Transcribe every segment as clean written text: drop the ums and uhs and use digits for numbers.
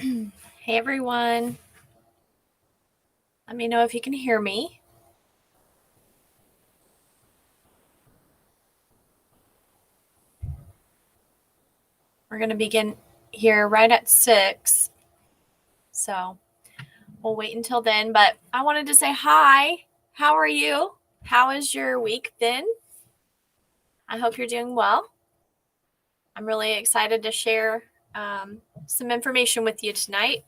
Hey everyone. Let me know if you can hear me. We're going to begin here right at 6. So we'll wait until then. But I wanted to say hi. How are you? How has your week been? I hope you're doing well. I'm really excited to share some information with you tonight.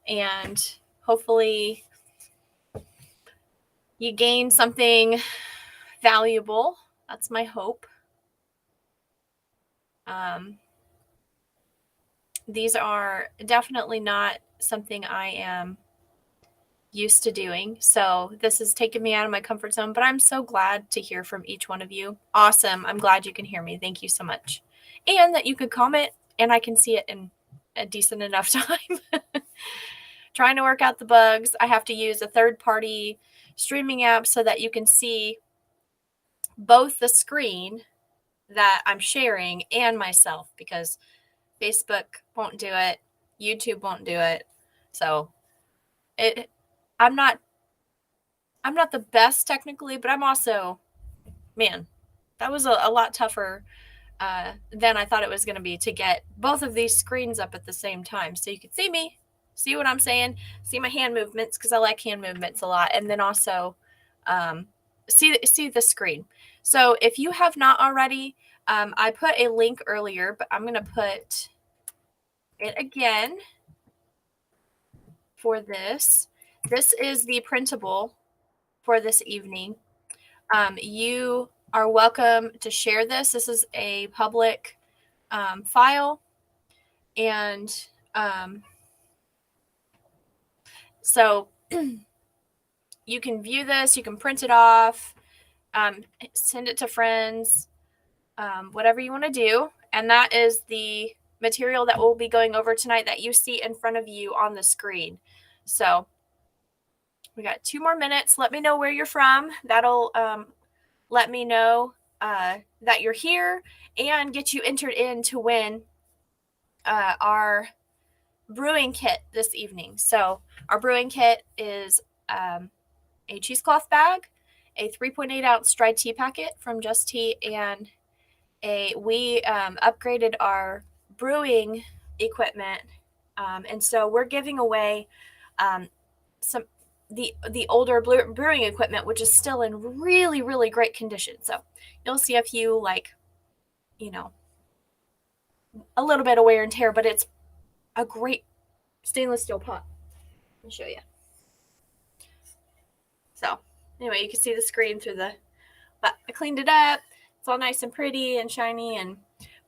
And hopefully you gain something valuable. That's my hope. These are definitely not something I am used to doing. So this has taken me out of my comfort zone, but I'm so glad to hear from each one of you. Awesome. I'm glad you can hear me. Thank you so much. And that you could comment and I can see it in a decent enough time. Trying to work out the bugs. I have to use a third-party streaming app so that you can see both the screen that I'm sharing and myself, because Facebook won't do it, YouTube won't do it. So I'm not the best technically, but I'm also, man, that was a lot tougher than I thought it was going to be to get both of these screens up at the same time. So you could see me, see what I'm saying, see my hand movements, because I like hand movements a lot. And then also see the screen. So if you have not already, I put a link earlier, but I'm going to put it again for this. This is the printable for this evening. You are welcome to share this. This is a public file. And so you can view this, you can print it off, send it to friends, whatever you want to do. And that is the material that we'll be going over tonight that you see in front of you on the screen. So we got 2 more minutes. Let me know where you're from. That'll let me know that you're here and get you entered in to win our brewing kit this evening. So our brewing kit is a cheesecloth bag, a 3.8 ounce dry tea packet from Just Tea, and we upgraded our brewing equipment, and so we're giving away some the older brewing equipment, which is still in really, really great condition. So you'll see a few, like, a little bit of wear and tear, but it's a great stainless steel pot. I'll show you. So anyway, you can see the screen through but I cleaned it up. It's all nice and pretty and shiny, and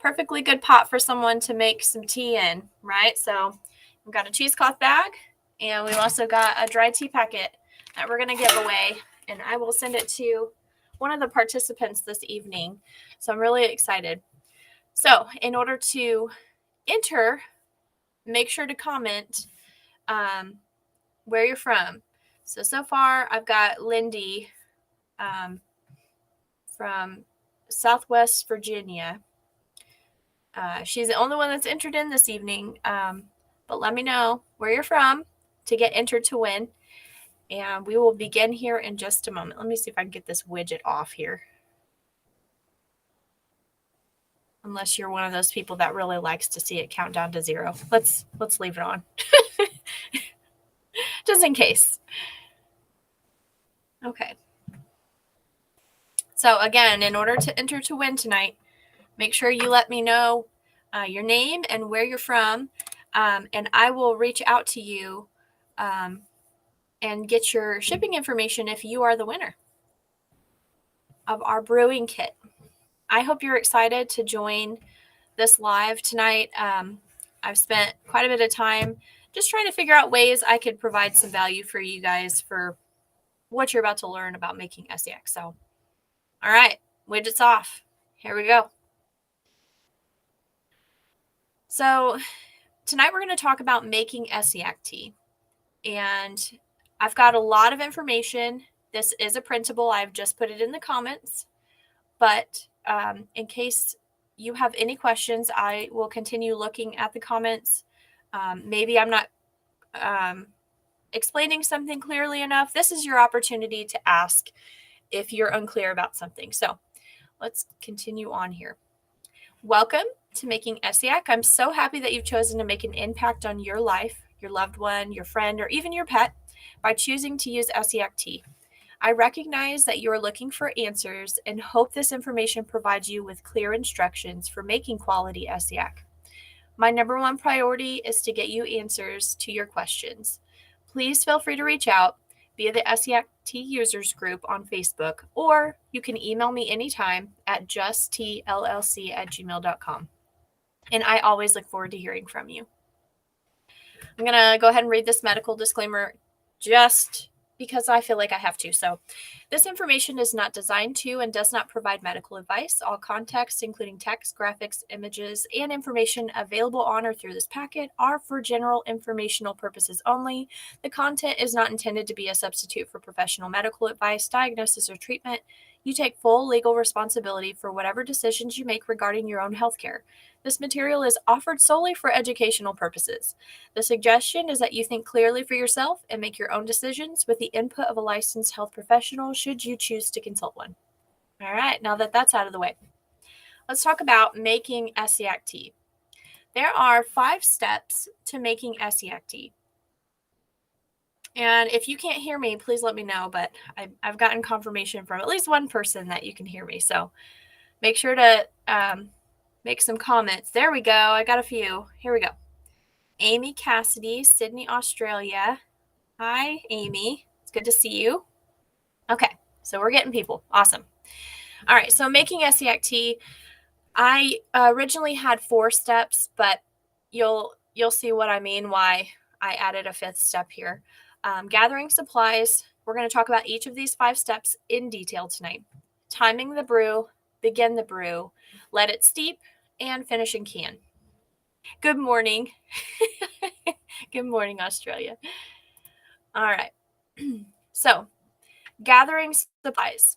perfectly good pot for someone to make some tea in, right? So we've got a cheesecloth bag, and we've also got a dry tea packet that we're going to give away, and I will send it to one of the participants this evening. So I'm really excited. So in order to enter, make sure to comment where you're from. So far I've got Lindy from Southwest Virginia. She's the only one that's entered in this evening, but let me know where you're from to get entered to win, and we will begin here in just a moment. Let me see if I can get this widget off here, unless you're one of those people that really likes to see it count down to 0. Let's leave it on just in case. Okay. So again, in order to enter to win tonight, make sure you let me know your name and where you're from, and I will reach out to you and get your shipping information if you are the winner of our brewing kit. I hope you're excited to join this live tonight. I've spent quite a bit of time just trying to figure out ways I could provide some value for you guys for what you're about to learn about making Essiac. So, all right, widgets off. Here we go. So tonight we're going to talk about making Essiac tea. And I've got a lot of information. This is a printable. I've just put it in the comments. But in case you have any questions, I will continue looking at the comments. Maybe I'm not explaining something clearly enough, this is your opportunity to ask if you're unclear about something. So let's continue on here. Welcome to Making Essiac. I'm so happy that you've chosen to make an impact on your life, your loved one, your friend, or even your pet by choosing to use Essiac Tea. I recognize that you are looking for answers and hope this information provides you with clear instructions for making quality Essiac. My number one priority is to get you answers to your questions. Please feel free to reach out via the Essiac Tea Users group on Facebook, or you can email me anytime at justtllc@gmail.com. And I always look forward to hearing from you. I'm going to go ahead and read this medical disclaimer just because I feel like I have to. So, this information is not designed to and does not provide medical advice. All context, including text, graphics, images, and information available on or through this packet, are for general informational purposes only. The content is not intended to be a substitute for professional medical advice, diagnosis, or treatment. You take full legal responsibility for whatever decisions you make regarding your own healthcare. This material is offered solely for educational purposes. The suggestion is that you think clearly for yourself and make your own decisions with the input of a licensed health professional should you choose to consult one. All right, now that that's out of the way, let's talk about making Essiac tea. There are 5 steps to making Essiac tea. And if you can't hear me, please let me know, but I've gotten confirmation from at least one person that you can hear me. So make sure to make some comments. There we go. I got a few. Here we go. Amy Cassidy, Sydney, Australia. Hi, Amy. It's good to see you. Okay, so we're getting people. Awesome. All right, so making Essiac tea. I originally had 4 steps, but you'll see what I mean, why I added a 5th step here. Gathering supplies. We're going to talk about each of these 5 steps in detail tonight. Timing the brew, begin the brew, let it steep, and finish in can. Good morning. Good morning, Australia. All right. So, gathering supplies.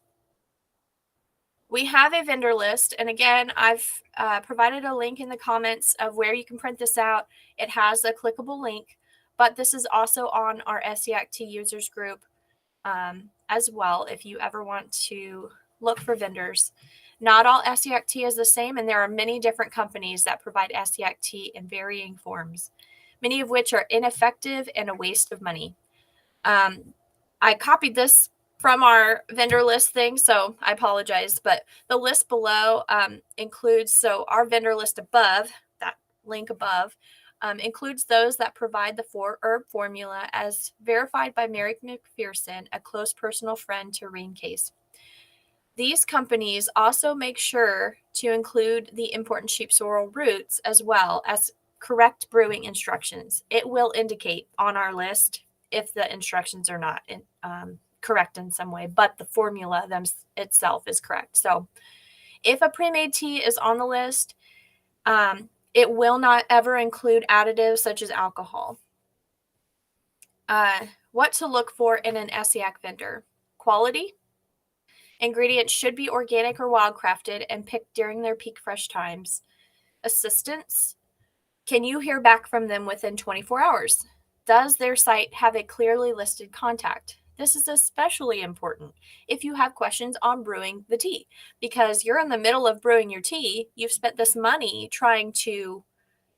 We have a vendor list. And again, I've provided a link in the comments of where you can print this out. It has a clickable link, but this is also on our Essiac Tea users group as well if you ever want to look for vendors. Not all Essiac Tea is the same, and there are many different companies that provide Essiac Tea in varying forms, many of which are ineffective and a waste of money. I copied this from our vendor list thing, so I apologize, but the list below includes, so our vendor list above, that link above, includes those that provide the 4-herb formula as verified by Mary McPherson, a close personal friend to Reen Case. These companies also make sure to include the important sheep sorrel roots as well as correct brewing instructions. It will indicate on our list if the instructions are not correct in some way, but the formula itself is correct. So if a pre-made tea is on the list, it will not ever include additives such as alcohol. What to look for in an Essiac vendor. Quality. Ingredients should be organic or wildcrafted and picked during their peak fresh times. Assistance. Can you hear back from them within 24 hours? Does their site have a clearly listed contact? This is especially important if you have questions on brewing the tea, because you're in the middle of brewing your tea. You've spent this money trying to,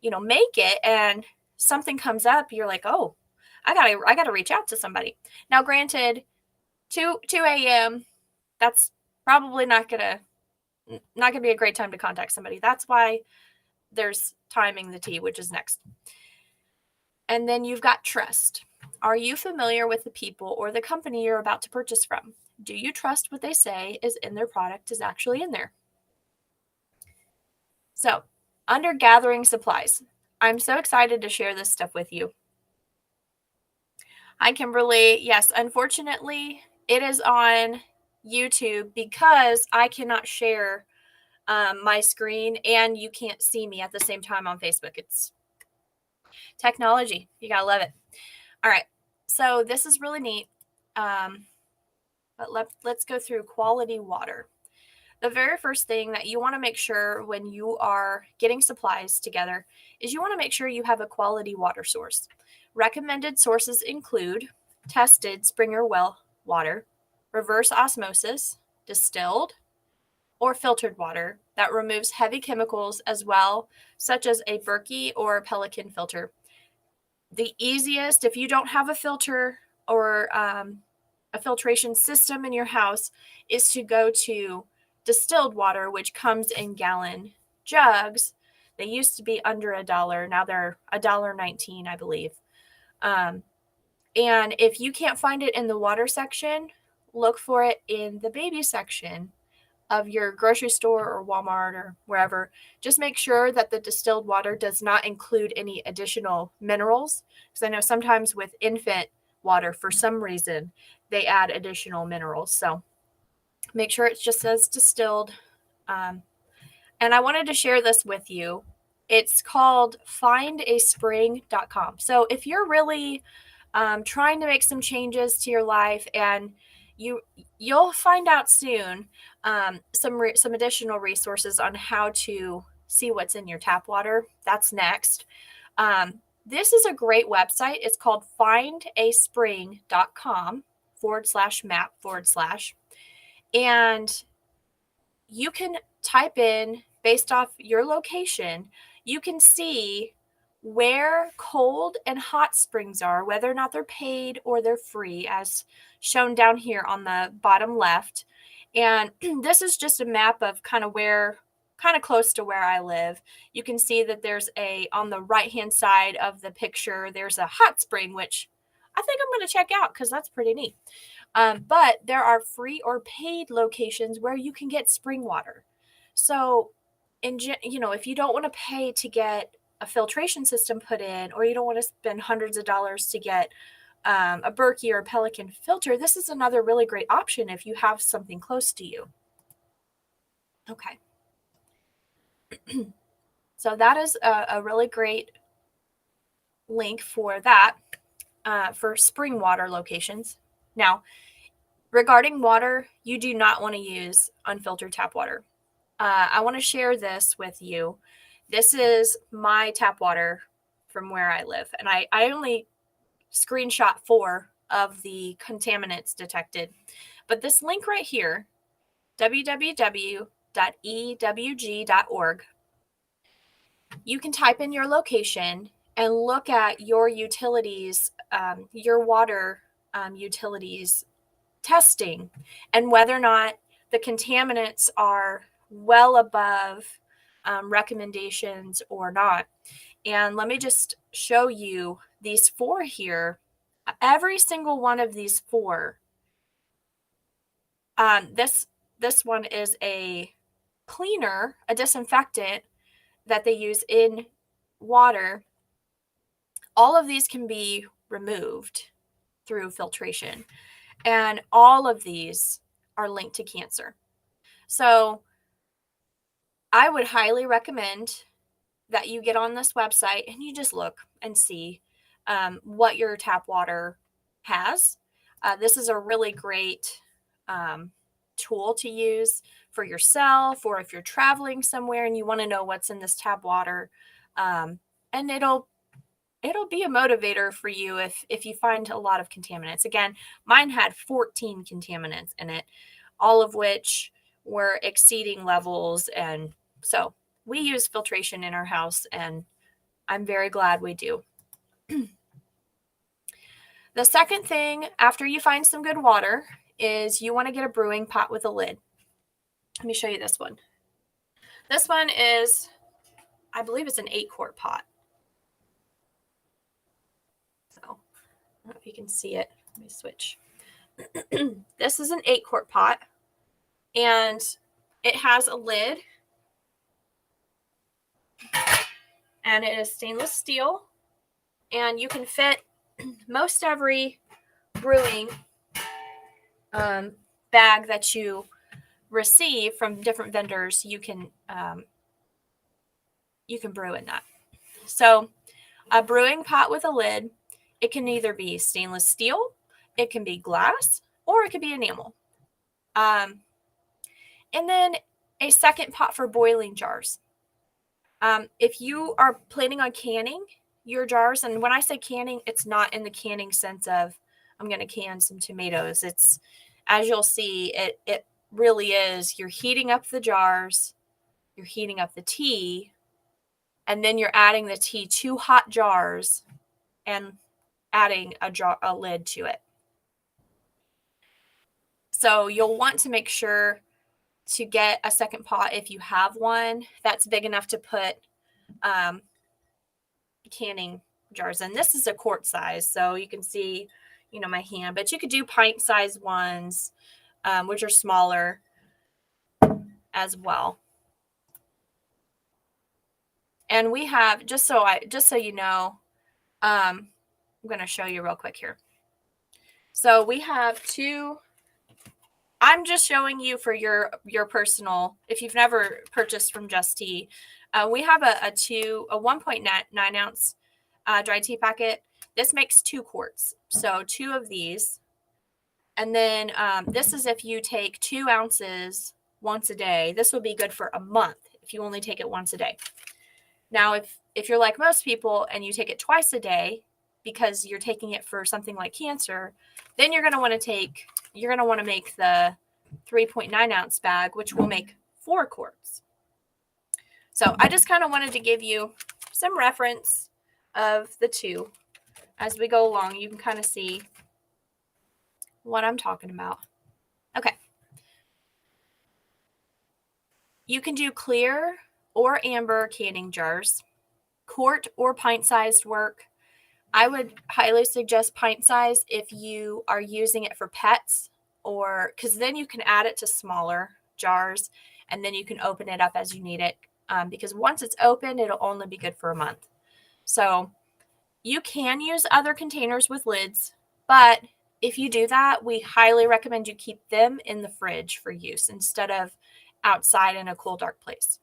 make it, and something comes up. You're like, oh, I gotta reach out to somebody. Now, granted, 2 a.m. that's probably not gonna be a great time to contact somebody. That's why there's timing the tea, which is next. And then you've got trust. Are you familiar with the people or the company you're about to purchase from? Do you trust what they say is in their product is actually in there? So, under gathering supplies, I'm so excited to share this stuff with you. Hi, Kimberly. Yes, unfortunately, it is on YouTube because I cannot share my screen and you can't see me at the same time on Facebook. It's technology. You gotta love it. All right. So this is really neat. But let's go through quality water. The very first thing that you want to make sure when you are getting supplies together is you want to make sure you have a quality water source. Recommended sources include tested Springer well water, reverse osmosis, distilled, or filtered water that removes heavy chemicals as well, such as a Berkey or Pelican filter. The easiest, if you don't have a filter or a filtration system in your house, is to go to distilled water, which comes in gallon jugs. They used to be under $1. Now they're $1.19, I believe. And if you can't find it in the water section, look for it in the baby section of your grocery store or Walmart or wherever. Just make sure that the distilled water does not include any additional minerals, because I know sometimes with infant water, for some reason, they add additional minerals. So make sure it just says distilled. And I wanted to share this with you. It's called findaspring.com. So if you're really trying to make some changes to your life, and you'll find out soon some additional resources on how to see what's in your tap water. That's next. This is a great website. It's called findaspring.com/map/. And you can type in, based off your location, you can see where cold and hot springs are, whether or not they're paid or they're free, as shown down here on the bottom left. And this is just a map of kind of close to where I live. You can see that there's on the right-hand side of the picture, there's a hot spring, which I think I'm going to check out because that's pretty neat. But there are free or paid locations where you can get spring water. So, if you don't want to pay to get a filtration system put in, or you don't want to spend hundreds of dollars to get a Berkey or a Pelican filter, this is another really great option if you have something close to you. Okay. So that is a really great link for that, for spring water locations. Now, regarding water, you do not want to use unfiltered tap water. I want to share this with you. This is my tap water from where I live, and I only screenshot 4 of the contaminants detected. But this link right here, www.ewg.org, you can type in your location and look at your utilities, your water utilities testing, and whether or not the contaminants are well above recommendations or not. And let me just show you these 4 here. Every single one of these 4. This one is a cleaner, a disinfectant that they use in water. All of these can be removed through filtration, and all of these are linked to cancer. So I would highly recommend that you get on this website and you just look and see what your tap water has. This is a really great tool to use for yourself, or if you're traveling somewhere and you want to know what's in this tap water. And it'll be a motivator for you if you find a lot of contaminants. Again, mine had 14 contaminants in it, all of which were exceeding levels. And so we use filtration in our house, and I'm very glad we do. The second thing after you find some good water is you want to get a brewing pot with a lid. Let me show you this one. This one is, I believe it's an 8-quart pot. So I don't know if you can see it. Let me switch. This is an 8-quart pot, and it has a lid, and it is stainless steel, and you can fit most every brewing bag that you receive from different vendors. You can brew in that. So a brewing pot with a lid, it can either be stainless steel, it can be glass, or it could be enamel. And then a second pot for boiling jars. If you are planning on canning, your jars. And when I say canning, it's not in the canning sense of I'm going to can some tomatoes. It's, as you'll see, it really is, you're heating up the jars, you're heating up the tea, and then you're adding the tea to hot jars and adding a lid to it. So you'll want to make sure to get a second pot if you have one that's big enough to put canning jars in. This is a quart size, so you can see, my hand, but you could do pint size ones, which are smaller as well. And we have, just so you know, I'm going to show you real quick here. So we have two. I'm just showing you for your personal, if you've never purchased from Just Tea, we have a 1.9 ounce dry tea packet. This makes 2 quarts. So 2 of these. And then this is if you take 2 ounces once a day. This will be good for a month if you only take it once a day. Now, if you're like most people and you take it twice a day because you're taking it for something like cancer, then you're going to want to make the 3.9 ounce bag, which will make 4 quarts. So I just kind of wanted to give you some reference of the two as we go along. You can kind of see what I'm talking about. Okay. You can do clear or amber canning jars. Quart or pint-sized work. I would highly suggest pint-size if you are using it for pets, or because then you can add it to smaller jars and then you can open it up as you need it, because once it's open, it'll only be good for a month. So you can use other containers with lids, but if you do that, we highly recommend you keep them in the fridge for use instead of outside in a cool, dark place.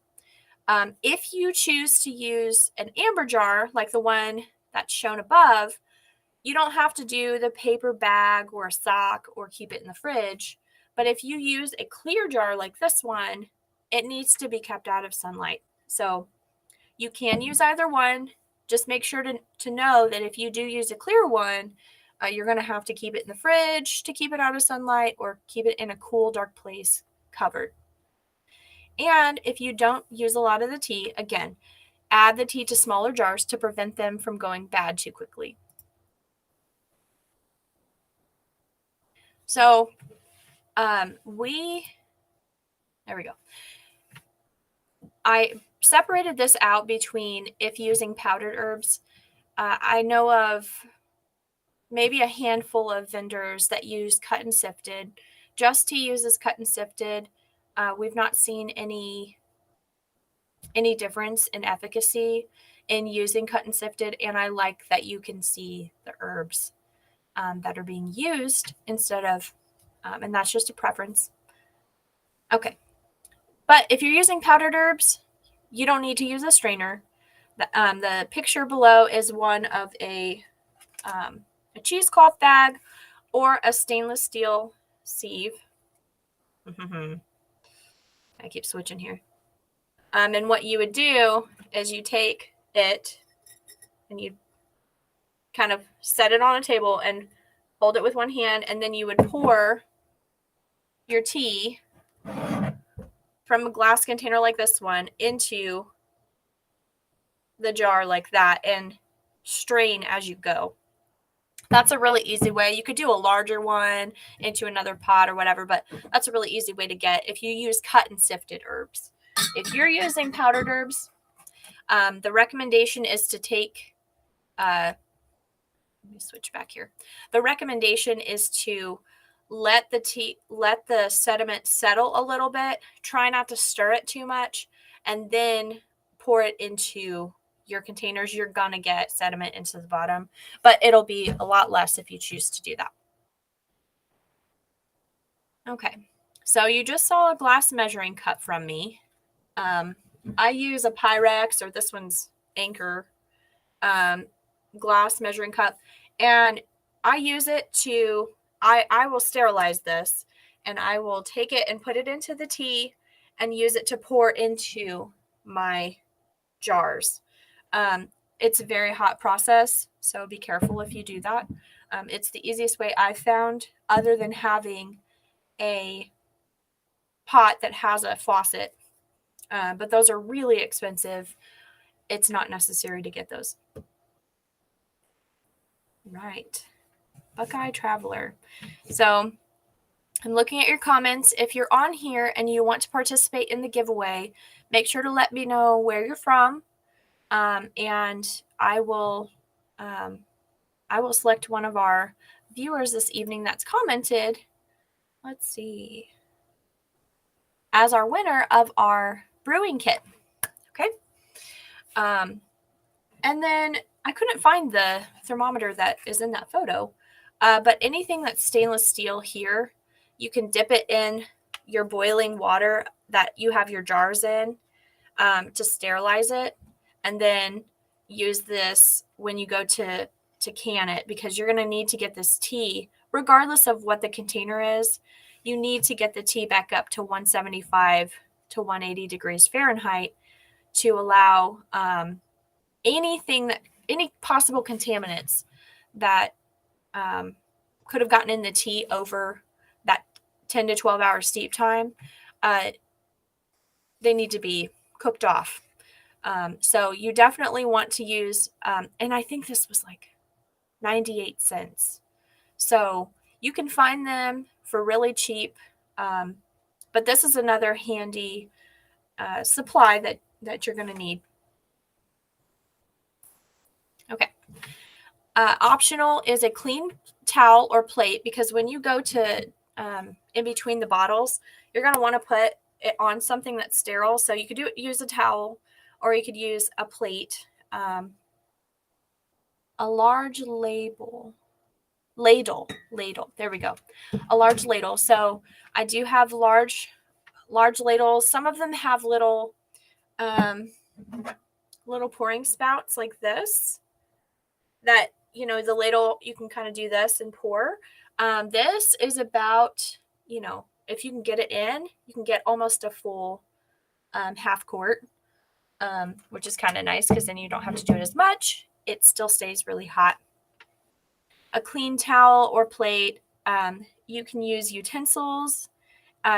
If you choose to use an amber jar, like the one that's shown above, you don't have to do the paper bag or a sock or keep it in the fridge. But if you use a clear jar like this one, it needs to be kept out of sunlight. So you can use either one. Just make sure to know that if you do use a clear one, you're going to have to keep it in the fridge to keep it out of sunlight or keep it in a cool, dark place covered. And if you don't use a lot of the tea, again, add the tea to smaller jars to prevent them from going bad too quickly. So there we go. I separated this out between if using powdered herbs. I know of maybe a handful of vendors that use cut and sifted. Just Tea uses cut and sifted. We've not seen any difference in efficacy in using cut and sifted, and I like that you can see the herbs that are being used instead of, and that's just a preference. Okay, but if you're using powdered herbs, you don't need to use a strainer. The picture below is one of a cheesecloth bag or a stainless steel sieve. I keep switching here. And what you would do is you take it and you kind of set it on a table and hold it with one hand, and then you would pour your tea from a glass container like this one into the jar like that and strain as you go. That's a really easy way. You could do a larger one into another pot or whatever, but that's a really easy way to get if you use cut and sifted herbs. If you're using powdered herbs, the recommendation is to take, let me switch back here. The recommendation is to let the sediment settle a little bit. Try not to stir it too much, and then pour it into your containers. You're gonna get sediment into the bottom, but it'll be a lot less if you choose to do that. Okay, so you just saw a glass measuring cup from me. I use a Pyrex, or this one's Anchor, glass measuring cup, and I use it to, I will sterilize this, and I will take it and put it into the tea and use it to pour into my jars. it's a very hot process, so be careful if you do that. It's the easiest way I've found, other than having a pot that has a faucet. But those are really expensive. It's not necessary to get those. Right. Buckeye Traveler. So I'm looking at your comments. If you're on here and you want to participate in the giveaway, make sure to let me know where you're from, and I will select one of our viewers this evening that's commented. Let's see, as our winner of our brewing kit. Okay. And then I couldn't find the thermometer that is in that photo, but anything that's stainless steel here, you can dip it in your boiling water that you have your jars in, to sterilize it, and then use this when you go to can it, because you're going to need to get this tea, regardless of what the container is. You need to get the tea back up to 175 to 180 degrees Fahrenheit to allow any possible contaminants that could have gotten in the tea over that 10 to 12 hour steep time. They need to be cooked off. So you definitely want to use, and I think this was like 98 cents. So you can find them for really cheap. But this is another handy supply that you're going to need. Okay. Optional is a clean towel or plate, because when you go to in between the bottles, you're going to want to put it on something that's sterile. So you could use a towel, or you could use a plate, a large ladle. There we go. A large ladle. So I do have large ladles. Some of them have little pouring spouts like this, that, the ladle, you can kind of do this and pour. This is about, if you can get it in, you can get almost a full half quart, which is kind of nice, because then you don't have to do it as much. It still stays really hot. A clean towel or plate. You can use utensils,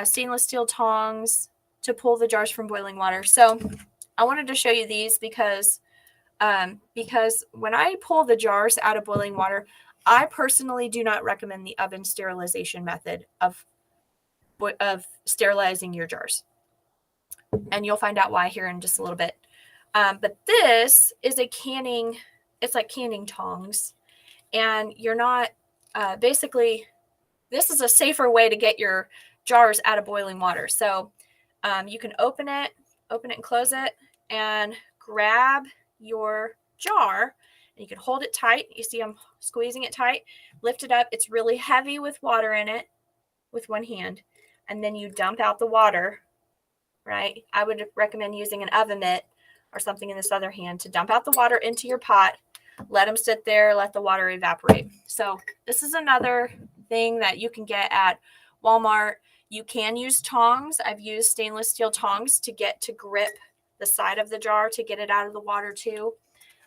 stainless steel tongs to pull the jars from boiling water. So I wanted to show you these because when I pull the jars out of boiling water, I personally do not recommend the oven sterilization method of sterilizing your jars. And you'll find out why here in just a little bit. But this is it's like canning tongs. And you're not, basically, this is a safer way to get your jars out of boiling water. So you can open it and close it, and grab your jar, and you can hold it tight. You see I'm squeezing it tight. Lift it up. It's really heavy with water in it with one hand, and then you dump out the water, right? I would recommend using an oven mitt or something in this other hand to dump out the water into your pot. Let them sit there, let the water evaporate. So this is another thing that you can get at Walmart. You can use tongs. I've used stainless steel tongs to grip the side of the jar to get it out of the water too.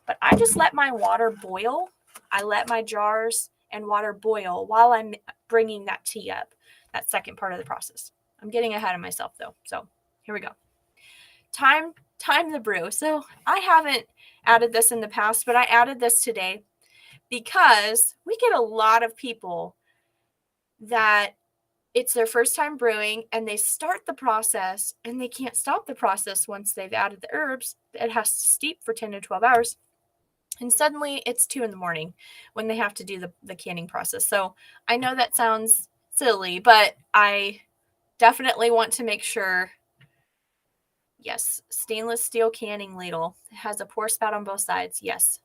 But I just let my water boil. I let my jars and water boil while I'm bringing that tea up, that second part of the process. I'm getting ahead of myself though. So here we go. Time the brew. So I haven't added this in the past, but I added this today because we get a lot of people that it's their first time brewing, and they start the process and they can't stop the process once they've added the herbs. It has to steep for 10 to 12 hours. And suddenly it's 2 a.m. when they have to do the canning process. So I know that sounds silly, but I definitely want to make sure. Yes, stainless steel canning ladle. It has a pour spout on both sides. Yes.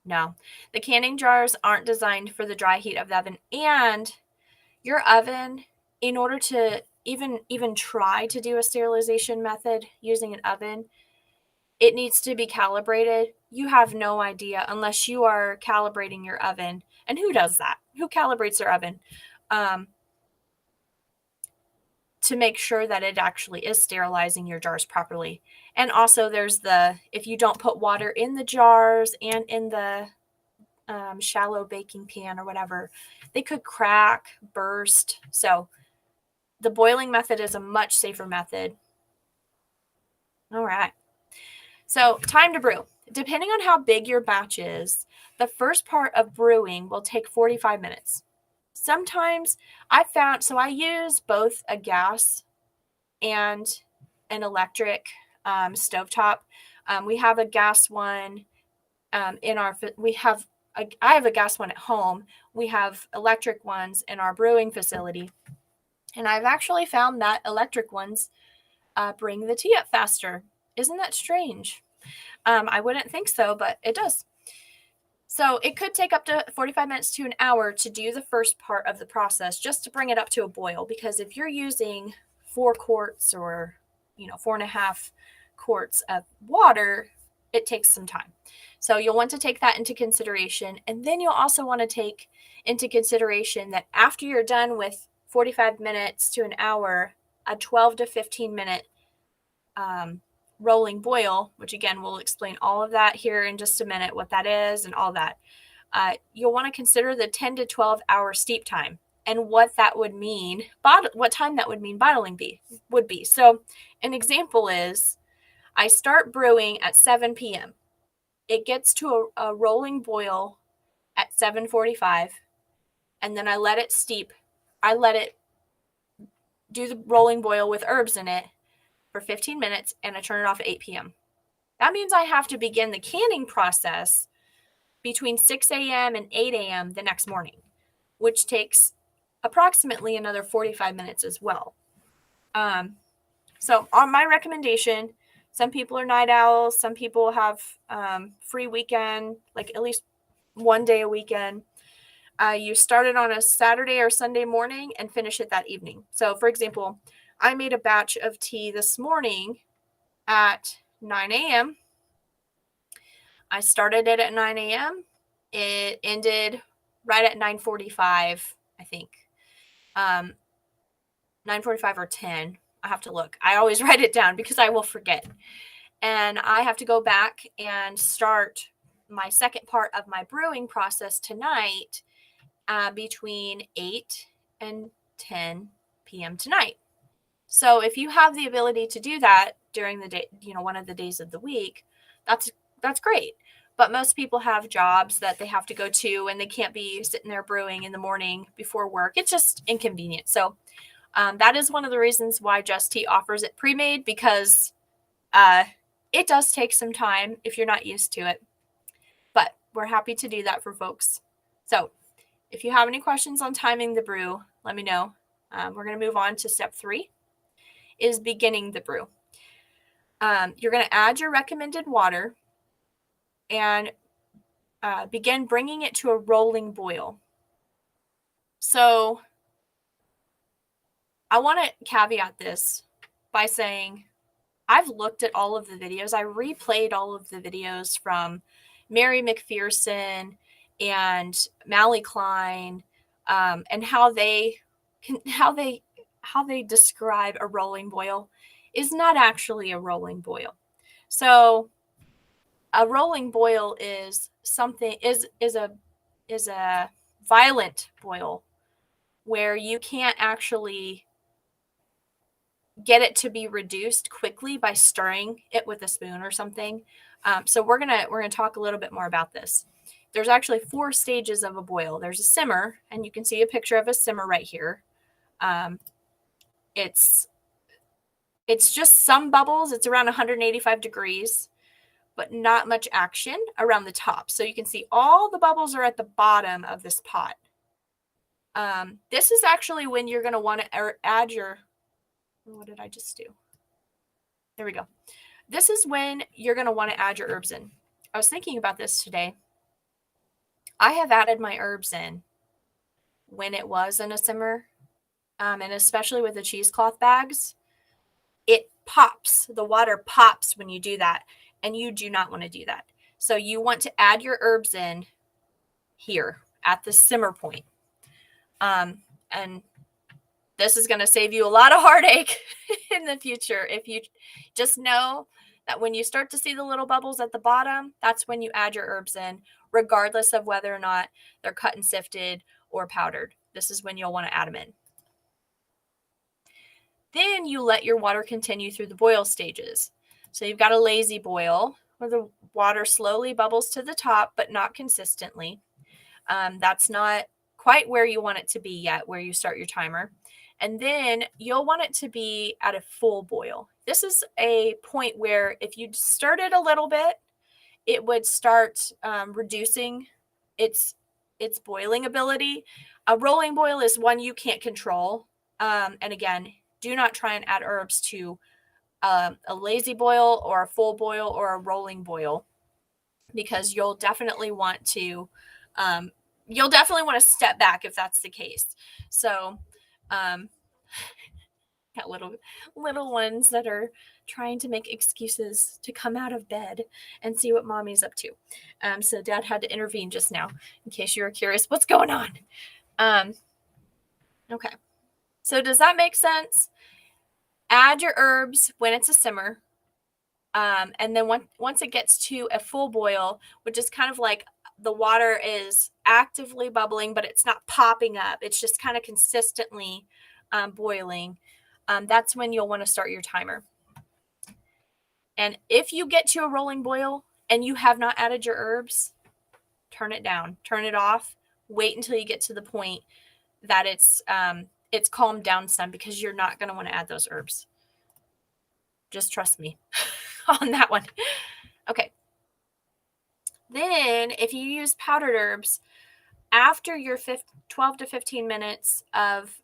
No, the canning jars aren't designed for the dry heat of the oven. And your oven, in order to even try to do a sterilization method using an oven, it needs to be calibrated. You have no idea unless you are calibrating your oven. And who does that? Who calibrates their oven? to make sure that it actually is sterilizing your jars properly. And also there's if you don't put water in the jars and in the shallow baking pan or whatever, they could crack, burst. So the boiling method is a much safer method. All right. So time to brew. Depending on how big your batch is, the first part of brewing will take 45 minutes. Sometimes I use both a gas and an electric stovetop. We have a gas one I have a gas one at home. We have electric ones in our brewing facility. And I've actually found that electric ones bring the tea up faster. Isn't that strange? I wouldn't think so, but it does. So it could take up to 45 minutes to an hour to do the first part of the process, just to bring it up to a boil. Because if you're using 4 quarts or 4.5 quarts of water, it takes some time. So you'll want to take that into consideration. And then you'll also want to take into consideration that after you're done with 45 minutes to an hour, a 12 to 15 minute rolling boil, which again, we'll explain all of that here in just a minute, what that is and all that. You'll want to consider the 10 to 12 hour steep time and what that would mean, what time that would mean bottling would be. So an example is I start brewing at 7 p.m. It gets to a rolling boil at 7:45, and then I let it steep. I let it do the rolling boil with herbs in it for 15 minutes, and I turn it off at 8 p.m. That means I have to begin the canning process between 6 a.m. and 8 a.m. the next morning, which takes approximately another 45 minutes as well. So on my recommendation, some people are night owls. Some people have free weekend, like at least one day a weekend. You start it on a Saturday or Sunday morning and finish it that evening. So for example, I made a batch of tea this morning at 9 a.m. I started it at 9 a.m. It ended right at 9:45, I think. 9:45 or 10. I have to look. I always write it down because I will forget. And I have to go back and start my second part of my brewing process tonight between 8 and 10 p.m. tonight. So if you have the ability to do that during the day, one of the days of the week, that's great. But most people have jobs that they have to go to and they can't be sitting there brewing in the morning before work. It's just inconvenient. So that is one of the reasons why Just Tea offers it pre-made, because it does take some time if you're not used to it. But we're happy to do that for folks. So if you have any questions on timing the brew, let me know. We're going to move on to step 3, is beginning the brew. You're going to add your recommended water and begin bringing it to a rolling boil. So I want to caveat this by saying I've looked at all of the videos. I replayed all of the videos from Mary McPherson and Mally Klein, and how they describe a rolling boil is not actually a rolling boil. So a rolling boil is a violent boil where you can't actually get it to be reduced quickly by stirring it with a spoon or something. So we're gonna talk a little bit more about this. There's actually 4 stages of a boil. There's a simmer, and you can see a picture of a simmer right here. It's just some bubbles. It's around 185 degrees, but not much action around the top. So you can see all the bubbles are at the bottom of this pot. This is actually when you're going to want to add your, what did I just do? There we go. This is when you're going to want to add your herbs in. I was thinking about this today. I have added my herbs in when it was in a simmer, and especially with the cheesecloth bags. It pops. The water pops when you do that, and you do not want to do that. So you want to add your herbs in here at the simmer point. And This is going to save you a lot of heartache in the future. If you just know that when you start to see the little bubbles at the bottom, that's when you add your herbs in, regardless of whether or not they're cut and sifted or powdered. This is when you'll want to add them in. Then you let your water continue through the boil stages. So you've got a lazy boil where the water slowly bubbles to the top, but not consistently. That's not quite where you want it to be yet, where you start your timer. And then you'll want it to be at a full boil. This is a point where if you stirred it a little bit, it would start reducing its boiling ability. A rolling boil is one you can't control. And again, do not try and add herbs to a lazy boil or a full boil or a rolling boil, because you'll definitely want to step back if that's the case. So got little ones that are trying to make excuses to come out of bed and see what mommy's up to. So dad had to intervene just now in case you were curious what's going on. Okay. So does that make sense? Add your herbs when it's a simmer. And then once it gets to a full boil, which is kind of like the water is actively bubbling, but it's not popping up. It's just kind of consistently boiling. That's when you'll want to start your timer. And if you get to a rolling boil and you have not added your herbs, turn it down, turn it off, wait until you get to the point that it's calmed down some, because you're not going to want to add those herbs. Just trust me on that one. Okay. Then if you use powdered herbs, after your 12 to 15 minutes of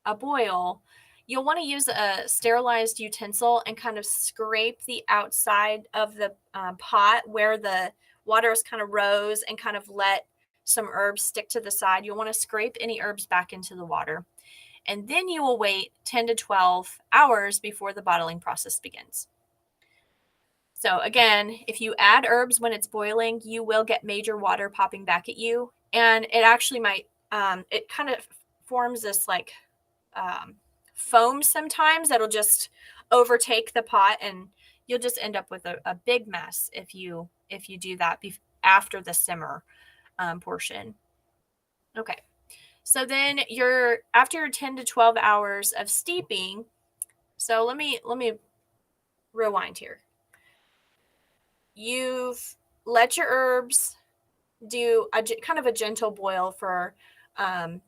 a boil, you'll want to use a sterilized utensil and kind of scrape the outside of the pot where the water is kind of rose, and kind of let some herbs stick to the side. You'll want to scrape any herbs back into the water. And then you will wait 10 to 12 hours before the bottling process begins. So again, if you add herbs when it's boiling, you will get major water popping back at you. And it actually might, it kind of forms this like foam sometimes that'll just overtake the pot, and you'll just end up with a big mess if you do that after the simmer portion. Okay. So then after your 10 to 12 hours of steeping, so let me rewind here. You've let your herbs do kind of a gentle boil for 12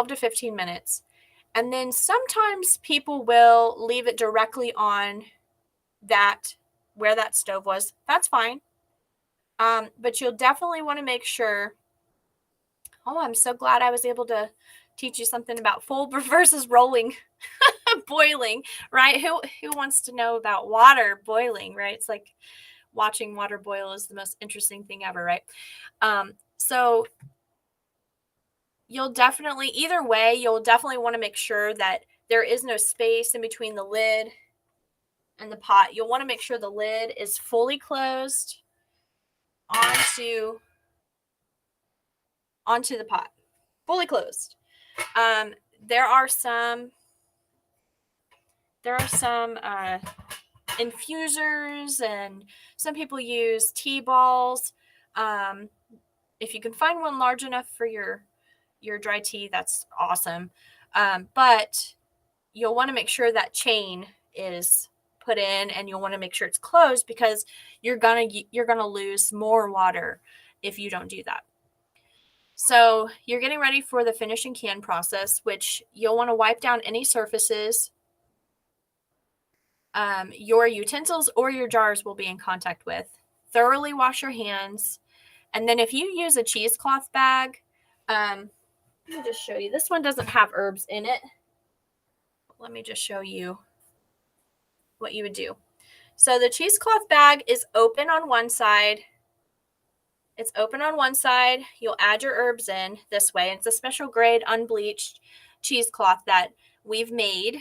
to 15 minutes. And then sometimes people will leave it directly on where that stove was. That's fine. But you'll definitely want to make sure. Oh, I'm so glad I was able to teach you something about full versus rolling boiling, right? Who wants to know about water boiling, right? It's like watching water boil is the most interesting thing ever, right? So either way, you'll definitely want to make sure that there is no space in between the lid and the pot. You'll want to make sure the lid is fully closed onto the pot, fully closed. There are some infusers, and some people use tea balls. If you can find one large enough for your dry tea, that's awesome. But you'll want to make sure that chain is put in, and you'll want to make sure it's closed, because you're gonna lose more water if you don't do that. So you're getting ready for the finish and can process, which you'll want to wipe down any surfaces your utensils or your jars will be in contact with. Thoroughly wash your hands. And then if you use a cheesecloth bag, let me just show you. This one doesn't have herbs in it. Let me just show you what you would do. So the cheesecloth bag is open on one side. It's open on one side. You'll add your herbs in this way. It's a special grade unbleached cheesecloth that we've made.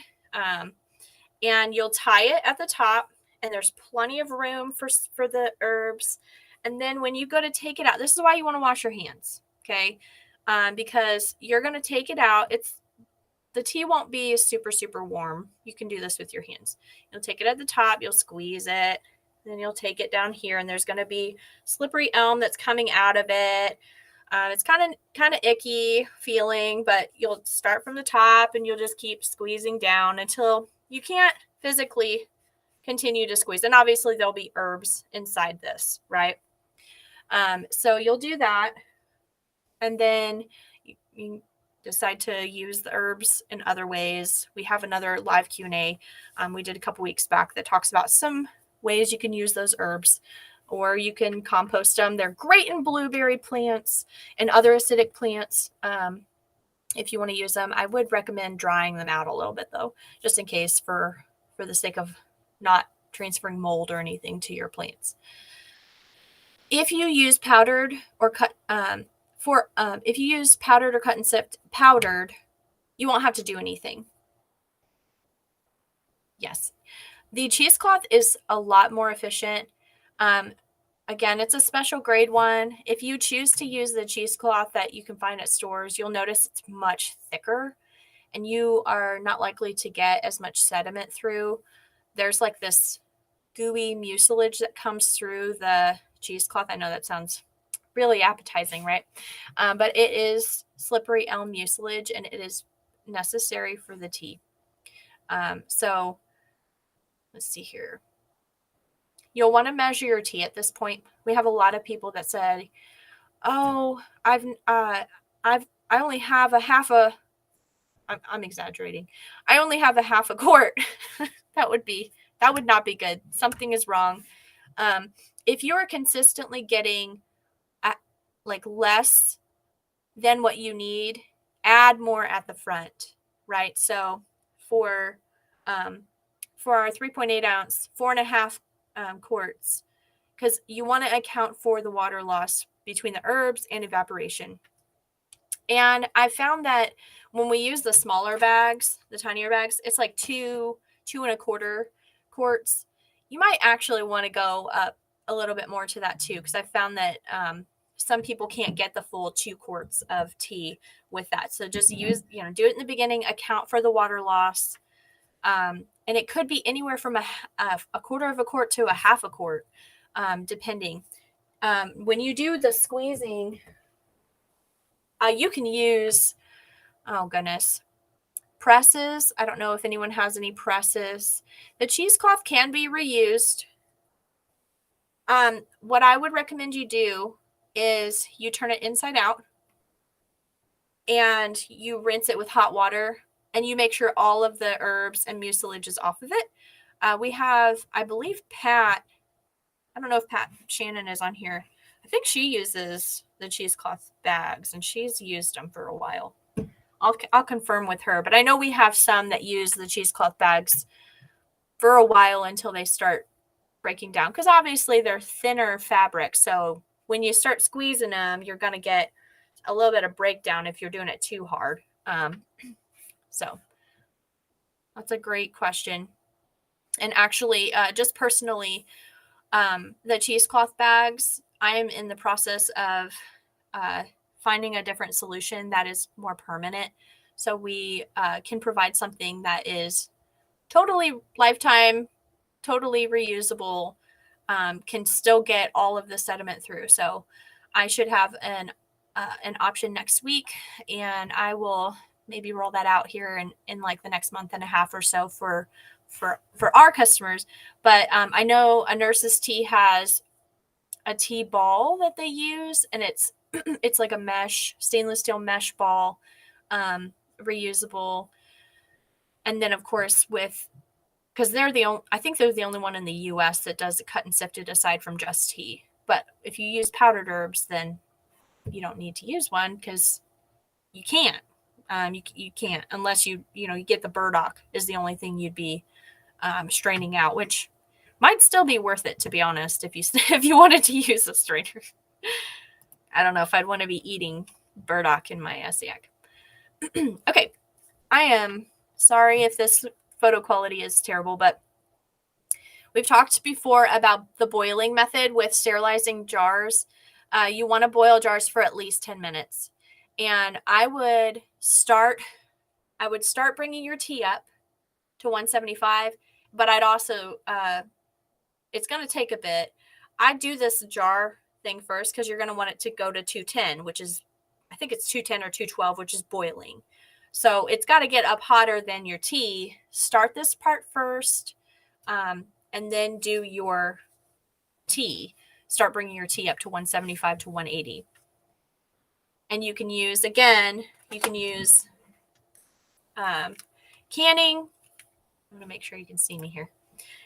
And you'll tie it at the top, and there's plenty of room for the herbs. And then when you go to take it out, this is why you want to wash your hands, okay? Because you're going to take it out. the tea won't be super, super warm. You can do this with your hands. You'll take it at the top, you'll squeeze it, then you'll take it down here, and there's going to be slippery elm that's coming out of it. It's kind of icky feeling, but you'll start from the top and you'll just keep squeezing down until you can't physically continue to squeeze. And obviously there'll be herbs inside this, right? So you'll do that, and then you decide to use the herbs in other ways. We have another live Q&A we did a couple weeks back that talks about some ways you can use those herbs, or you can compost them. They're great in blueberry plants and other acidic plants. If you want to use them, I would recommend drying them out a little bit though, just in case, for the sake of not transferring mold or anything to your plants. If you use powdered or cut, if you use powdered or cut and sipped powdered, you won't have to do anything. Yes. The cheesecloth is a lot more efficient. Again, it's a special grade one. If you choose to use the cheesecloth that you can find at stores, you'll notice it's much thicker and you are not likely to get as much sediment through. There's like this gooey mucilage that comes through the cheesecloth. I know that sounds really appetizing, right? But it is slippery elm mucilage and it is necessary for the tea. So let's see here. You'll want to measure your tea at this point. We have a lot of people that said, "Oh, I only have a half a." I'm exaggerating. I only have a half a quart. That would not be good. Something is wrong. If you are consistently getting like less than what you need, add more at the front, right? So for our 3.8 ounce, 4.5 quarts, because you want to account for the water loss between the herbs and evaporation. And I found that when we use the smaller bags, the tinier bags, it's like 2.25 quarts. You might actually want to go up a little bit more to that too, because I found that some people can't get the full 2 quarts of tea with that. So just do it in the beginning, account for the water loss. And it could be anywhere from a quarter of a quart to a half a quart, depending. When you do the squeezing, you can use, presses. I don't know if anyone has any presses. The cheesecloth can be reused. What I would recommend you do is you turn it inside out and you rinse it with hot water and you make sure all of the herbs and mucilage is off of it. We have, I believe, Pat. I don't know if Pat Shannon is on here. I think she uses the cheesecloth bags and she's used them for a while. I'll confirm with her, but I know we have some that use the cheesecloth bags for a while until they start breaking down, because obviously they're thinner fabric. So when you start squeezing them, you're going to get a little bit of breakdown if you're doing it too hard. So that's a great question. And actually, just personally, the cheesecloth bags, I'm in the process of finding a different solution that is more permanent. So we can provide something that is totally lifetime, totally reusable, can still get all of the sediment through. So I should have an option next week, and I will maybe roll that out here in like the next month and a half or so for our customers. But I know a Nurse's Tea has a tea ball that they use, and it's it's like a stainless steel mesh ball, reusable. And then of course because I think they're the only one in the US that does it cut and sifted aside from just tea. But if you use powdered herbs, then you don't need to use one because you can't. You can't unless you get the burdock is the only thing you'd be straining out, which might still be worth it, to be honest, if you wanted to use a strainer. I don't know if I'd want to be eating burdock in my Essiac. Okay, I am sorry if this photo quality is terrible, but we've talked before about the boiling method with sterilizing jars. You want to boil jars for at least 10 minutes. And I would start I would start bringing your tea up to 175, but I'd also, it's going to take a bit. I do this jar thing first because you're going to want it to go to 210, which is, I think it's 210 or 212, which is boiling. So it's got to get up hotter than your tea. Start this part first, and then do your tea. Start bringing your tea up to 175 to 180. And you can use, again, you can use canning. I'm going to make sure you can see me here.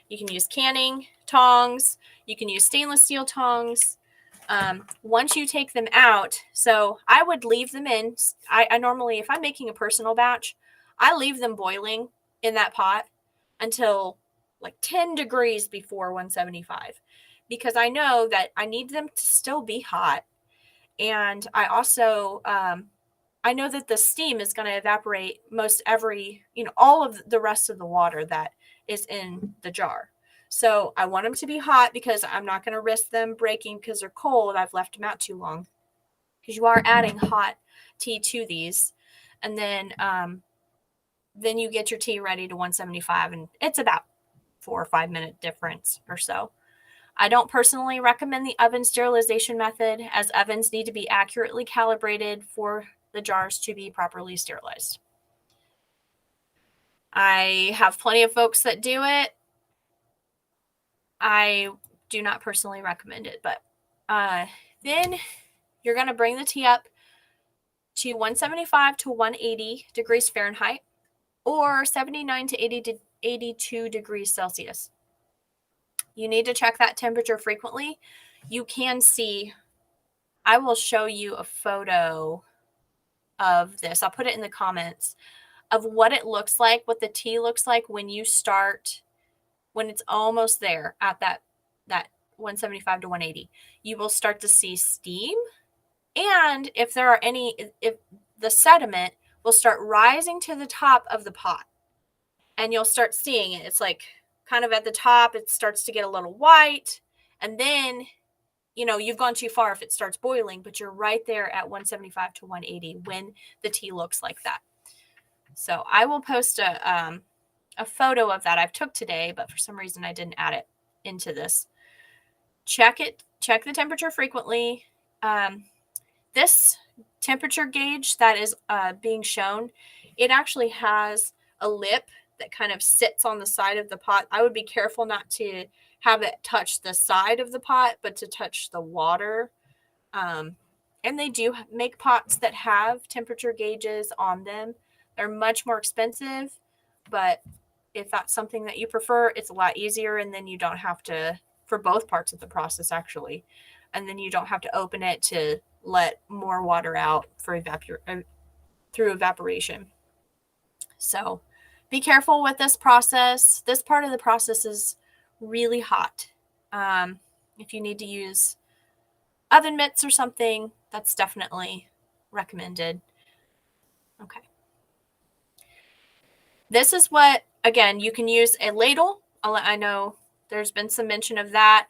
You can use canning tongs. You can use stainless steel tongs. Once you take them out, so I would leave them in. I normally, if I'm making a personal batch, I leave them boiling in that pot until like 10 degrees before 175, because I know that I need them to still be hot. And I also, I know that the steam is going to evaporate most every, all of the rest of the water that is in the jar. So I want them to be hot because I'm not going to risk them breaking because they're cold. I've left them out too long, because you are adding hot tea to these. And then you get your tea ready to 175, and it's about 4 or 5 minute difference or so. I don't personally recommend the oven sterilization method, as ovens need to be accurately calibrated for the jars to be properly sterilized. I have plenty of folks that do it. I do not personally recommend it, but then you're going to bring the tea up to 175 to 180 degrees Fahrenheit, or 79 to 82 degrees Celsius. You need to check that temperature frequently. You can see, I will show you a photo of this. I'll put it in the comments of what it looks like, what the tea looks like when you start, when it's almost there at that 175 to 180. You will start to see steam, and if the sediment will start rising to the top of the pot, and you'll start seeing it. It's like kind of at the top, it starts to get a little white, and then you've gone too far if it starts boiling, but you're right there at 175 to 180 when the tea looks like that. So I will post a photo of that I took today, but for some reason I didn't add it into this. Check the temperature frequently. This temperature gauge that is being shown, it actually has a lip that kind of sits on the side of the pot. I would be careful not to have it touch the side of the pot, but to touch the water. And they do make pots that have temperature gauges on them. They're much more expensive, but if that's something that you prefer, it's a lot easier, and then you don't have to, for both parts of the process actually, and then you don't have to open it to let more water out for through evaporation. So be careful with this process. This part of the process is really hot. If you need to use oven mitts or something, that's definitely recommended. Okay. This is what, again, you can use a ladle. I know there's been some mention of that.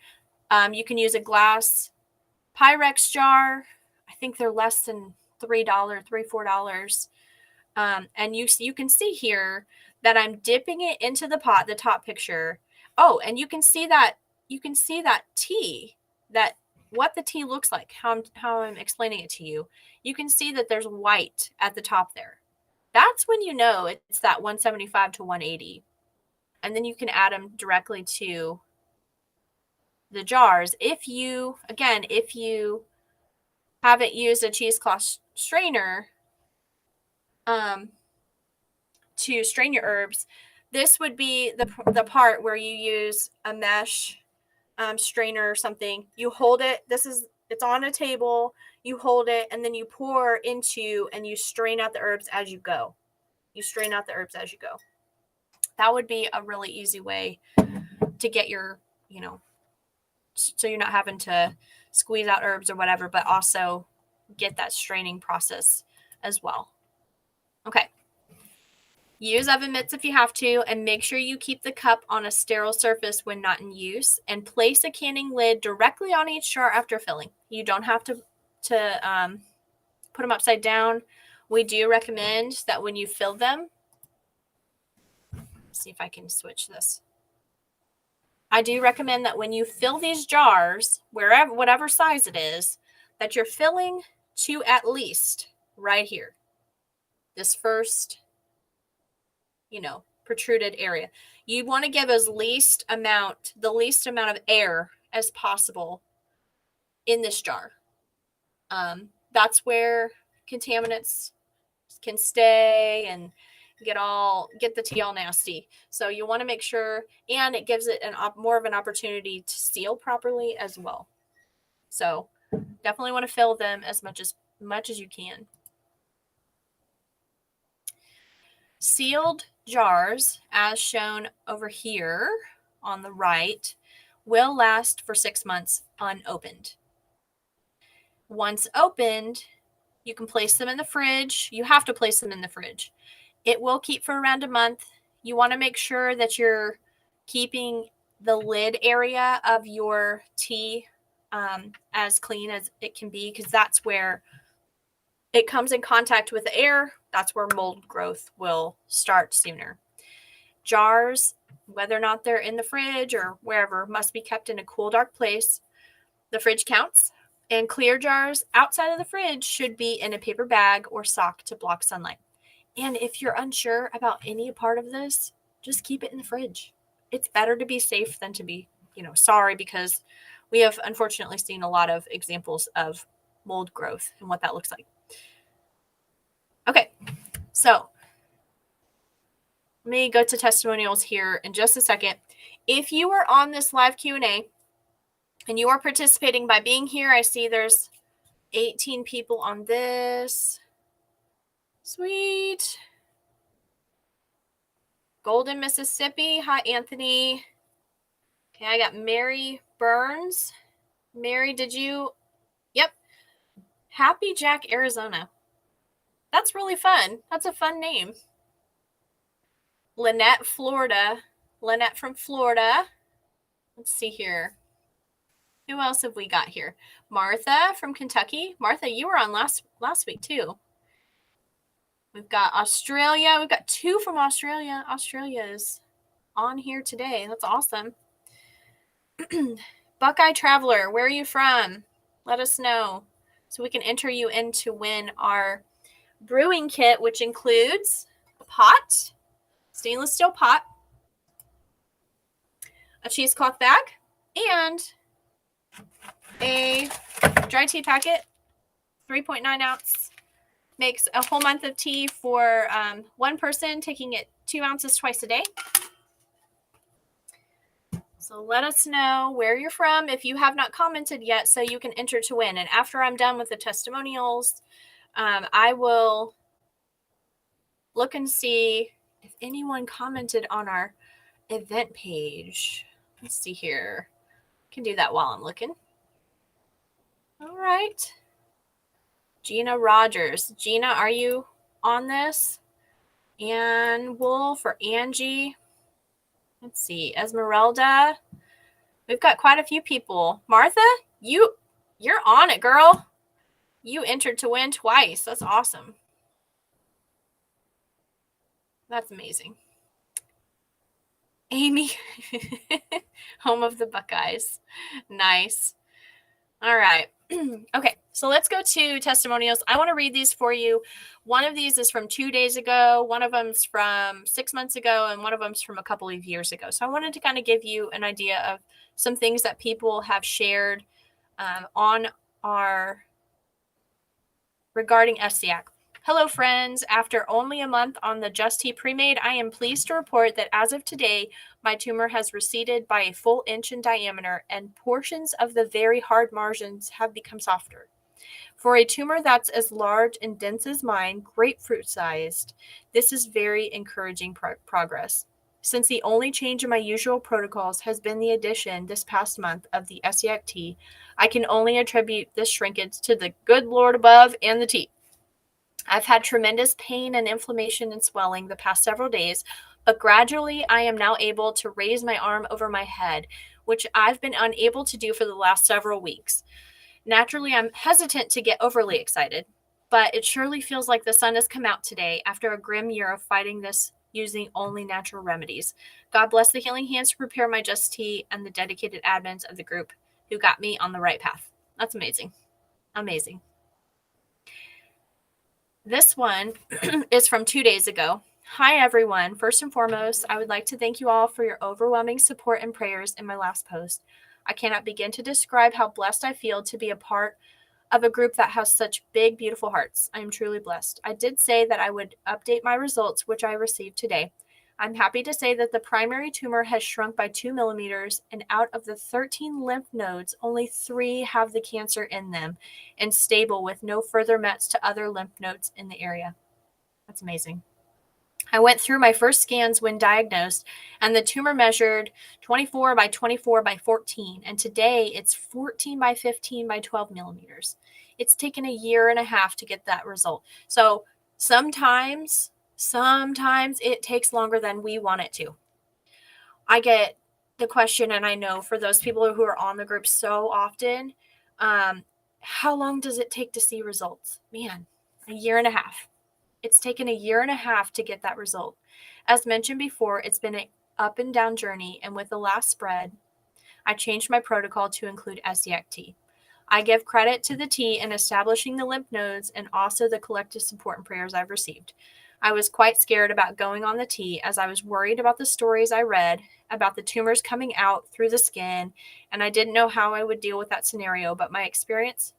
You can use a glass Pyrex jar. I think they're less than $3, $4. And you can see here that I'm dipping it into the pot, the top picture. Oh, and you can see that tea, that what the tea looks like, how I'm explaining it to you. You can see that there's white at the top there. That's when you know it's that 175 to 180. And then you can add them directly to the jars. If you haven't used a cheesecloth strainer to strain your herbs, this would be the part where you use a mesh strainer or something. You hold it. It's on a table. You hold it, and then you pour into, and you strain out the herbs as you go. That would be a really easy way to get your, so you're not having to squeeze out herbs or whatever, but also get that straining process as well. Okay. Use oven mitts if you have to, and make sure you keep the cup on a sterile surface when not in use, and place a canning lid directly on each jar after filling. You don't have to put them upside down We do recommend that when you fill them, let's see if I can switch this. I do recommend that when you fill these jars, wherever, whatever size it is, that you're filling to at least right here, this first, protruded area. You want to give the least amount of air as possible in this jar. That's where contaminants can stay and get the tea all nasty. So you want to make sure, and it gives it more of an opportunity to seal properly as well. So definitely want to fill them as much as you can. Sealed jars, as shown over here on the right, will last for 6 months unopened. Once opened, you can place them in the fridge. You have to place them in the fridge. It will keep for around a month. You want to make sure that you're keeping the lid area of your tea as clean as it can be, because that's where it comes in contact with the air. That's where mold growth will start sooner. Jars, whether or not they're in the fridge or wherever, must be kept in a cool, dark place. The fridge counts. And clear jars outside of the fridge should be in a paper bag or sock to block sunlight. And if you're unsure about any part of this, just keep it in the fridge. It's better to be safe than to be, sorry, because we have unfortunately seen a lot of examples of mold growth and what that looks like. Okay, so let me go to testimonials here in just a second. If you are on this live Q&A and you are participating by being here, I see there's 18 people on this. Sweet. Golden, Mississippi. Hi, Anthony. Okay, I got Mary Burns. Mary, did you? Yep. Happy Jack, Arizona. That's really fun. That's a fun name. Lynette, Florida. Lynette from Florida. Let's see here. Who else have we got here? Martha from Kentucky. Martha, you were on last week too. We've got Australia. We've got 2 from Australia. Australia is on here today. That's awesome. Buckeye Traveler, where are you from? Let us know so we can enter you in to win our brewing kit, which includes a pot, stainless steel pot, a cheesecloth bag, and a dry tea packet, 3.9 ounce. Makes a whole month of tea for one person, taking it 2 ounces twice a day. So let us know where you're from if you have not commented yet, so you can enter to win. And after I'm done with the testimonials, I will look and see if anyone commented on our event page. Let's see here. I can do that while I'm looking. All right. Gina Rogers. Gina, are you on this? Ann Wolf or Angie? Let's see. Esmeralda. We've got quite a few people. Martha, you're on it, girl. You entered to win twice. That's awesome. That's amazing. Amy, home of the Buckeyes. Nice. All right. Okay, so let's go to testimonials. I want to read these for you. One of these is from 2 days ago. One of them's from 6 months ago, and one of them's from a couple of years ago. So I wanted to kind of give you an idea of some things that people have shared on our regarding Essiac. Hello, friends. After only a month on the Just Tea Pre-Made, I am pleased to report that as of today, my tumor has receded by a full inch in diameter, and portions of the very hard margins have become softer. For a tumor that's as large and dense as mine, grapefruit-sized, this is very encouraging progress. Since the only change in my usual protocols has been the addition this past month of the Essiac Tea, I can only attribute this shrinkage to the good Lord above and the tea. I've had tremendous pain and inflammation and swelling the past several days, but gradually I am now able to raise my arm over my head, which I've been unable to do for the last several weeks. Naturally, I'm hesitant to get overly excited. but it surely feels like the sun has come out today after a grim year of fighting this using only natural remedies. God bless the healing hands to prepare my Just Tea and the dedicated admins of the group who got me on the right path. That's amazing. Amazing. This one is from 2 days ago. Hi, everyone. First and foremost, I would like to thank you all for your overwhelming support and prayers in my last post. I cannot begin to describe how blessed I feel to be a part of a group that has such big, beautiful hearts. I am truly blessed. I did say that I would update my results, which I received today. I'm happy to say that the primary tumor has shrunk by 2 millimeters, and out of the 13 lymph nodes, only 3 have the cancer in them and stable with no further mets to other lymph nodes in the area. That's amazing. I went through my first scans when diagnosed, and the tumor measured 24 by 24 by 14, and today it's 14 by 15 by 12 millimeters. It's taken a year and a half to get that result. So sometimes it takes longer than we want it to. I get the question, and I know for those people who are on the group so often, how long does it take to see results? Man, a year and a half. It's taken a year and a half to get that result. As mentioned before, it's been an up and down journey, and with the last spread, I changed my protocol to include Essiac Tea. I give credit to the tea in establishing the lymph nodes and also the collective support and prayers I've received. I was quite scared about going on the tea as I was worried about the stories I read about the tumors coming out through the skin, and I didn't know how I would deal with that scenario, but my experience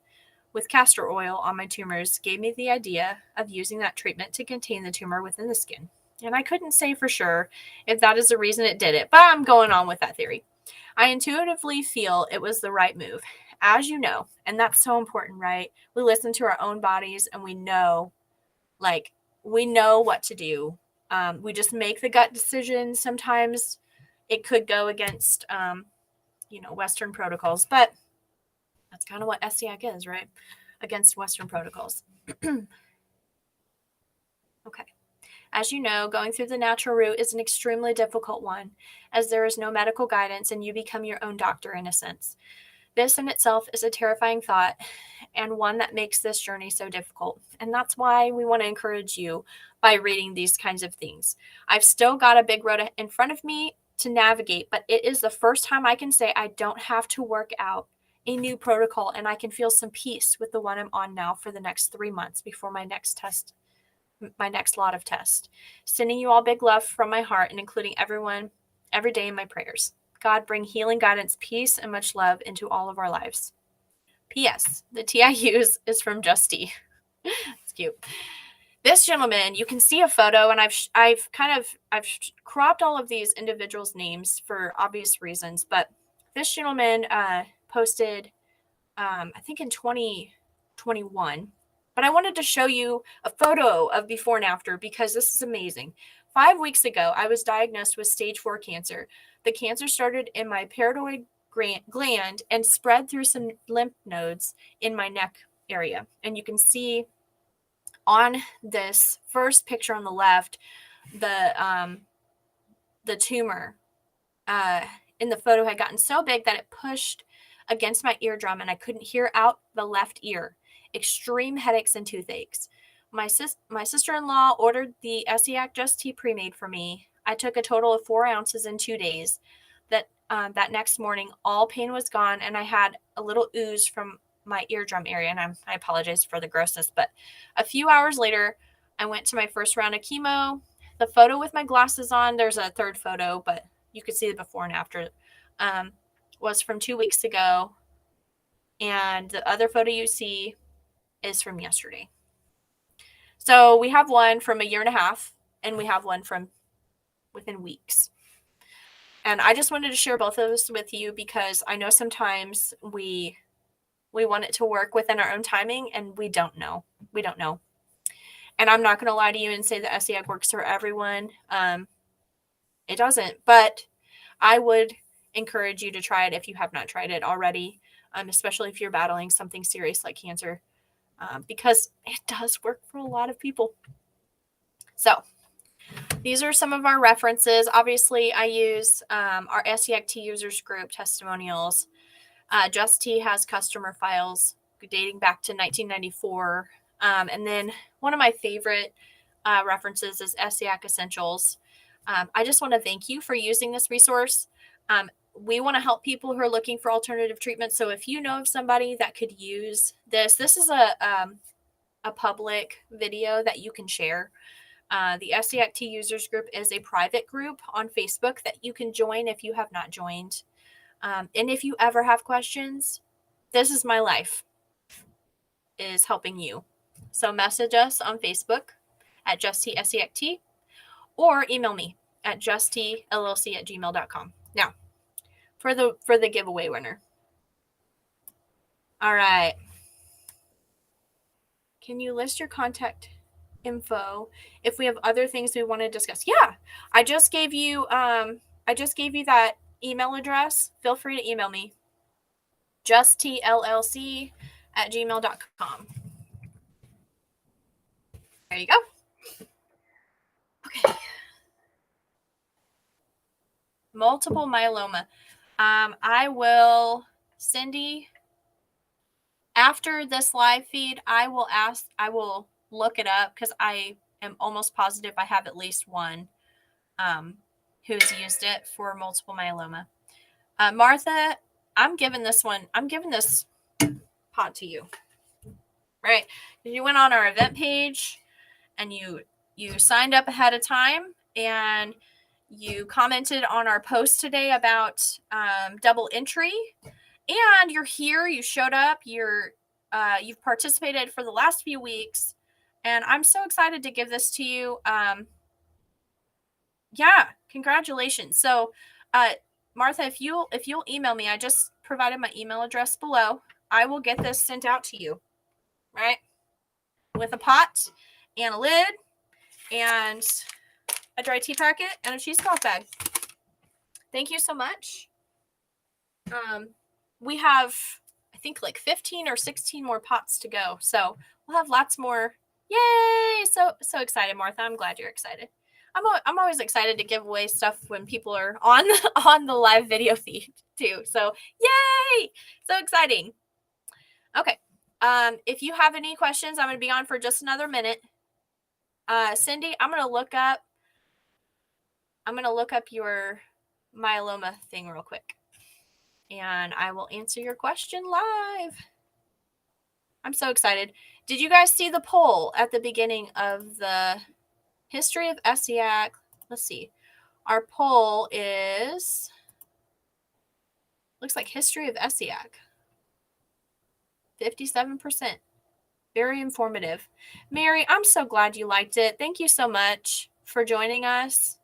with castor oil on my tumors gave me the idea of using that treatment to contain the tumor within the skin. And I couldn't say for sure if that is the reason it did it, but I'm going on with that theory. I intuitively feel it was the right move, as you know, and that's so important, right? We listen to our own bodies and we know what to do. We just make the gut decision. Sometimes it could go against, Western protocols, but that's kind of what Essiac is, right? Against Western protocols. Okay. As you know, going through the natural route is an extremely difficult one, as there is no medical guidance and you become your own doctor in a sense. This in itself is a terrifying thought and one that makes this journey so difficult. And that's why we want to encourage you by reading these kinds of things. I've still got a big road in front of me to navigate, but it is the first time I can say I don't have to work out a new protocol and I can feel some peace with the one I'm on now for the next 3 months before my next lot of tests. Sending you all big love from my heart and including everyone every day in my prayers. God bring healing, guidance, peace, and much love into all of our lives. P.S. The tea I use is from Just Tea. It's cute. This gentleman, you can see a photo, and I've cropped all of these individuals' names for obvious reasons, but this gentleman posted, I think in 2021, but I wanted to show you a photo of before and after because this is amazing. 5 weeks ago, I was diagnosed with stage 4 cancer. The cancer started in my parotid gland and spread through some lymph nodes in my neck area. And you can see on this first picture on the left, the tumor in the photo had gotten so big that it pushed against my eardrum and I couldn't hear out the left ear. Extreme headaches and toothaches. My sister-in-law ordered the Essiac Just Tea pre-made for me. I took a total of 4 ounces in 2 days. That next morning, all pain was gone, and I had a little ooze from my eardrum area, and I apologize for the grossness, but a few hours later, I went to my first round of chemo. The photo with my glasses on, there's a third photo, but you could see the before and after, was from 2 weeks ago, and the other photo you see is from yesterday. So we have one from a year and a half, and we have one from within weeks. And I just wanted to share both of those with you because I know sometimes we want it to work within our own timing, and we don't know. We don't know. And I'm not going to lie to you and say that Essiac works for everyone. It doesn't, but I would encourage you to try it if you have not tried it already, especially if you're battling something serious like cancer, because it does work for a lot of people. So these are some of our references. Obviously, I use our Essiac Tea users group, Testimonials. Just Tea has customer files dating back to 1994. And then one of my favorite references is Essiac Essentials. I just want to thank you for using this resource. We want to help people who are looking for alternative treatment. So if you know of somebody that could use this is a public video that you can share. The Essiac Tea Users Group is a private group on Facebook that you can join if you have not joined. And if you ever have questions, this is my life, is helping you. So message us on Facebook at Just Tea Essiac Tea, or email me at justteallc@gmail.com. Now, for the giveaway winner. All right. Can you list your contact info if we have other things we want to discuss? Yeah. I just gave you that email address. Feel free to email me. justteallc@gmail.com. There you go. Okay. Multiple myeloma. I will, Cindy, after this live feed, I will look it up because I am almost positive I have at least one who's used it for multiple myeloma. Martha, I'm giving this pot to you. Right? You went on our event page and you signed up ahead of time and you commented on our post today about double entry, and you're here. You showed up. You've participated for the last few weeks, and I'm so excited to give this to you. Yeah, congratulations. So, Martha, if you'll email me, I just provided my email address below. I will get this sent out to you, right? With a pot and a lid and a dry tea packet and a cheesecloth bag. Thank you so much. We have, I think, like 15 or 16 more pots to go. So we'll have lots more. Yay! So excited, Martha. I'm glad you're excited. I'm always excited to give away stuff when people are on the live video feed too. So yay! So exciting. Okay. If you have any questions, I'm going to be on for just another minute. Cindy, I'm going to look up your myeloma thing real quick, and I will answer your question live. I'm so excited. Did you guys see the poll at the beginning of the history of Essiac? Let's see. Our poll looks like history of Essiac. 57%. Very informative. Mary, I'm so glad you liked it. Thank you so much for joining us.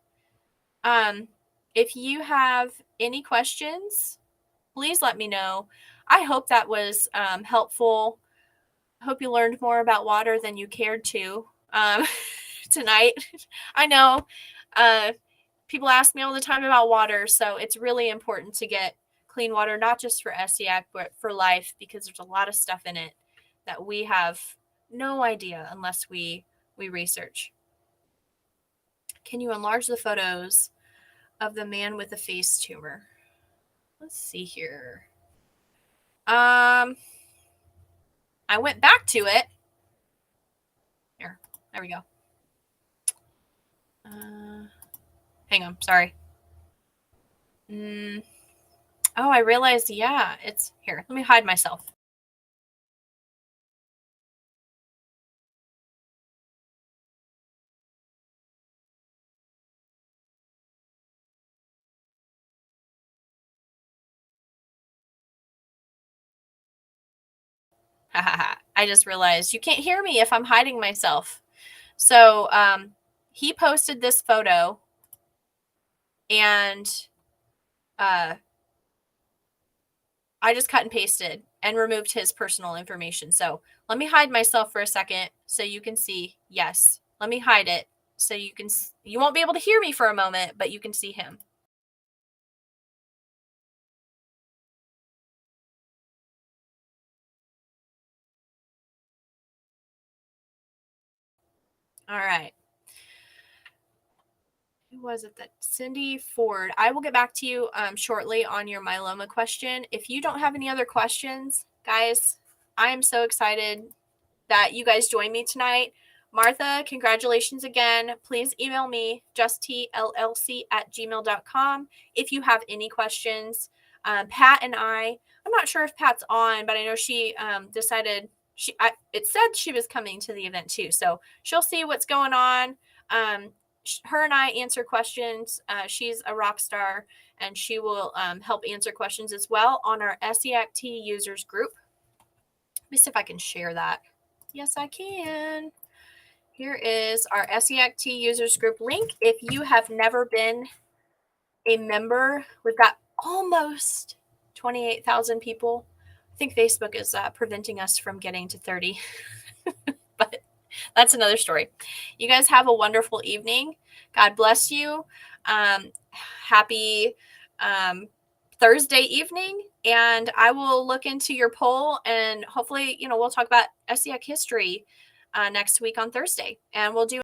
If you have any questions, please let me know. I hope that was helpful. I hope you learned more about water than you cared to tonight. I know people ask me all the time about water, so it's really important to get clean water, not just for Essiac, but for life, because there's a lot of stuff in it that we have no idea unless we research. Can you enlarge the photos of the man with the face tumor? Let's see here. I went back to it. There we go. Hang on, sorry. Oh, I realized, yeah, it's here. Let me hide myself. I just realized you can't hear me if I'm hiding myself. So he posted this photo, and I just cut and pasted and removed his personal information. So let me hide myself for a second so you can see. Yes, let me hide it so you won't be able to hear me for a moment, but you can see him. All right. Who was it that Cindy Ford? I will get back to you shortly on your myeloma question. If you don't have any other questions, guys, I am so excited that you guys joined me tonight. Martha, congratulations again. Please email me, justtllc@gmail.com, if you have any questions. Pat and I'm not sure if Pat's on, but I know she decided it said she was coming to the event too. So she'll see what's going on. Her and I answer questions. She's a rock star, and she will help answer questions as well on our Essiac Tea users group. Let me see if I can share that. Yes, I can. Here is our Essiac Tea users group link. If you have never been a member, we've got almost 28,000 people. I think Facebook is preventing us from getting to 30, but that's another story. You guys have a wonderful evening. God bless you. Happy Thursday evening, and I will look into your poll, and hopefully, we'll talk about Essiac history next week on Thursday, and we'll do